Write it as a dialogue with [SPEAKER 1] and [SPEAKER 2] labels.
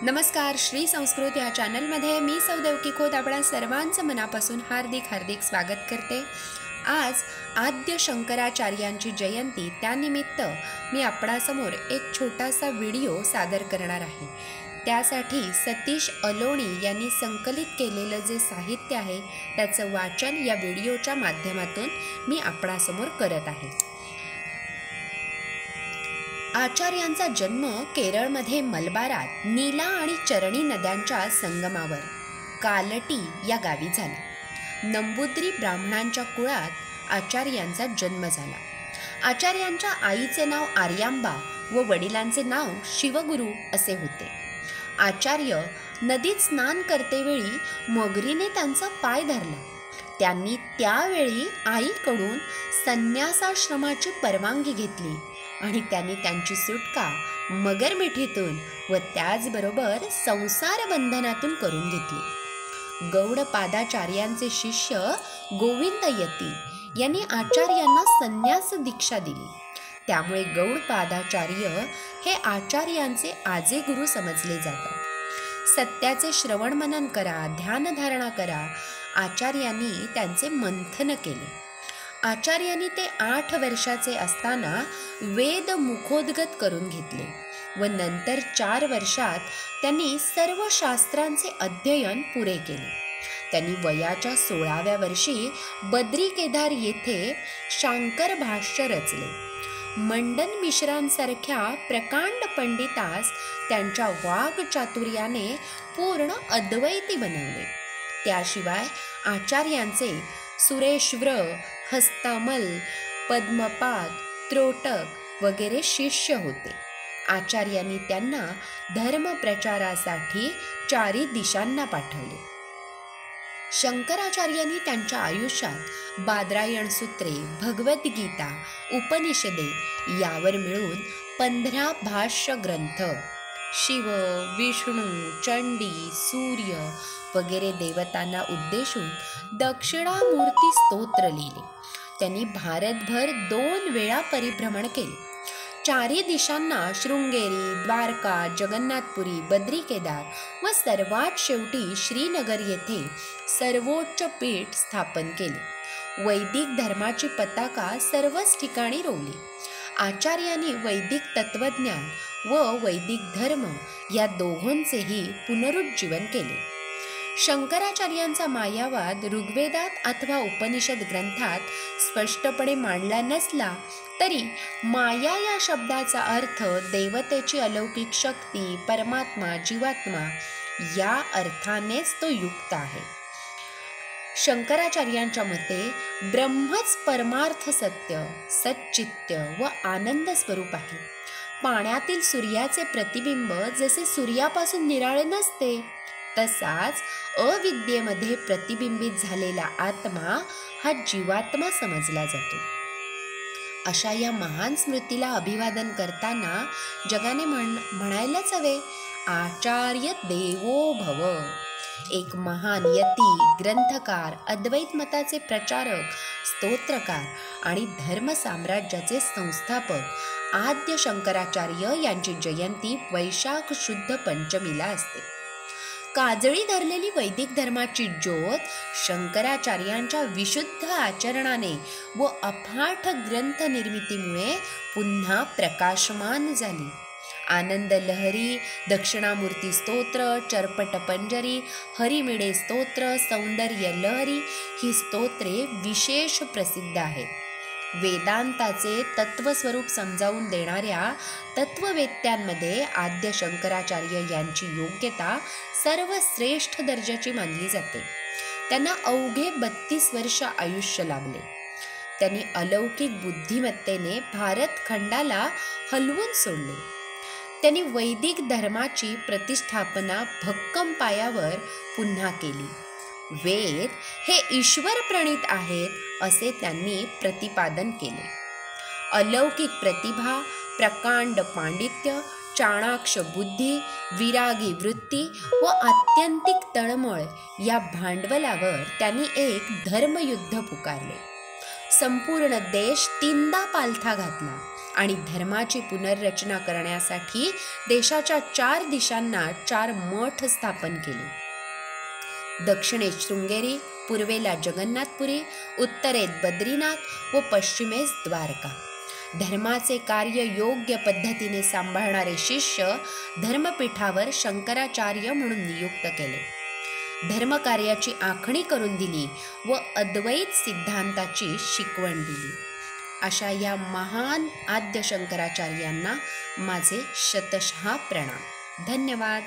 [SPEAKER 1] नमस्कार. श्री संस्कृत या चॅनलमध्ये मी सौदेवकी खोत आपणा सर्वांचं मनापासून हार्दिक स्वागत करते. आज आद्य शंकराचार्यांची जयंती, त्यानिमित्त मी आपणासमोर एक छोटासा व्हिडिओ सादर करणार आहे. त्यासाठी सतीश अलोणी यांनी संकलित केलेलं जे साहित्य आहे त्याचं वाचन या व्हिडिओच्या माध्यमातून मी आपणासमोर करत आहे. आचार्यांचा जन्म केरळमध्ये मलबारात नीला आणि चरणी नद्यांच्या संगमावर कालटी या गावी झाला. नंबूद्री ब्राह्मणांच्या कुळात आचार्यांचा जन्म झाला. आचार्यांच्या आईचे नाव आर्यांबा व वडिलांचे नाव शिवगुरु असे होते. आचार्य नदीत स्नान करतेवेळी मगरीने त्यांचा पाय धरला. त्यांनी त्यावेळी आईकडून संन्यासाश्रमाची परवानगी घेतली आणि त्यांनी त्यांची सुटका मगरमिठीतून व त्याचबरोबर संसार बंधनातून करून घेतली. गौडपादाचार्यांचे शिष्य गोविंद यती यांनी आचार्यांना संन्यास दीक्षा दिली. त्यामुळे गौडपादाचार्य हे आचार्यांचे आजे गुरु समजले जातात. सत्याचे श्रवण मनन करा, ध्यानधारणा करा, आचार्यांनी त्यांचे मंथन केले. आचार्यांनी ते 8 वर्षाचे असताना वेद मुखोद्गत करून घेतले व नंतर 4 वर्षात त्यांनी सर्व शास्त्रांचे अध्ययन पुरे केले. त्यांनी वयाच्या 16व्या वर्षी बद्री केदार येथे शांकर भाष्य रचले. मंडन मिश्रांसारख्या प्रकांड पंडितास त्यांच्या वागचातुर्याने पूर्ण अद्वैती बनवले. त्याशिवाय आचार्यांचे सुरेश्वर, हस्तामल, पद्मपाद, त्रोटक वगैरे शिष्य होते. आचार्यांनी त्यांना धर्मप्रचारासाठी 4 दिशांना पाठवले. शंकराचार्यांनी त्यांच्या आयुष्यात बादरायण सूत्रे, भगवद्गीता, उपनिषदे यावर मिळून 15 भाष्य ग्रंथ, शिव, विष्णू, चंडी, सूर्य वगैरे देवतांना उद्देशून दक्षिणामूर्ती स्तोत्र लिहिले. त्यांनी भारतभर 2 वेळा परिभ्रमण केले. 4 दिशांना शृंगेरी, द्वारका, जगन्नाथपुरी, बद्री केदार व सर्वात शेवटी श्रीनगर येथे सर्वोच्च पीठ स्थापन केले. वैदिक धर्माची पताका सर्वच ठिकाणी रोवली. आचार्यांनी वैदिक तत्वज्ञान व वैदिक धर्म या दोहोंचेही पुनरुज्जीवन केले. शंकराचार्यांचा मायावाद ऋग्वेदात अथवा उपनिषद ग्रंथात स्पष्टपणे मांडला नसला तरी माया या शब्दाचा अर्थ देवतेची अलौकिक शक्ती, परमात्मा, जीवात्मा या अर्थानेच तो युक्त आहे. शंकराचार्यांच्या मते ब्रह्मच परमार्थ सत्य, सच्चित्य व आनंद स्वरूप आहे. पाण्यातील सूर्याचे प्रतिबिंब जसे सूर्यापासून निराळे नसते, तसाच अविद्येमध्ये प्रतिबिंबित झालेला आत्मा हा जीवात्मा समजला जातो. अशा या महान स्मृतीला अभिवादन करताना जगाने म्हणायलाच हवे, आचार्य देवो भव. एक महान यती, ग्रंथकार, अद्वैत मताचे प्रचारक, स्तोत्रकार आणि धर्म साम्राज्याचे संस्थापक आद्य शंकराचार्य यांची जयंती वैशाख शुद्ध पंचमीला असते. काजळी धरलेली वैदिक धर्माची ज्योत शंकराचार्यांच्या विशुद्ध आचरणाने व अफाट ग्रंथ निर्मितीमुळे पुन्हा प्रकाशमान झाली. आनंद लहरी, दक्षिणामूर्ती स्तोत्र, चरपट पंजरी, हरिमिडे स्तोत्र, सौंदर्य लहरी ही स्तोत्रे विशेष प्रसिद्ध आहेत. वेदांताचे तत्वस्वरूप समजावून देणाऱ्या तत्ववेत्यांमध्ये आद्य शंकराचार्य यांची योग्यता सर्वश्रेष्ठ दर्जाची मानली जाते. त्यांना अवघे 32 वर्ष आयुष्य लाभले. त्यांनी अलौकिक बुद्धिमत्तेने भारत खंडाला हलवून सोडले. त्यांनी वैदिक धर्माची प्रतिष्ठापना भक्कम पायावर पुन्हा केली. वेद हे ईश्वर प्रणीत आहेत असे त्यांनी प्रतिपादन केले. अलौकिक प्रतिभा, प्रकांड पांडित्य, चाणाक्ष बुद्धी, विरागी वृत्ती व आत्यंतिक तळमळ या भांडवलावर त्यांनी एक धर्मयुद्ध पुकारले. संपूर्ण देश 3दा पालथा घातला आणि धर्माची पुनर्रचना करण्यासाठी देशाच्या 4 दिशांना 4 मठ स्थापन केले. दक्षिणेत शृंगेरी, पूर्वेला जगन्नाथपुरी, उत्तरेत बद्रीनाथ व पश्चिमेस द्वारका. धर्माचे कार्य योग्य पद्धतीने सांभाळणारे शिष्य धर्मपीठावर शंकराचार्य म्हणून नियुक्त केले. धर्मकार्याची आखणी करून दिली व अद्वैत सिद्धांताची शिकवण दिली. अशा या महान आद्य शंकराचार्यांना माझे शतशः प्रणाम. धन्यवाद.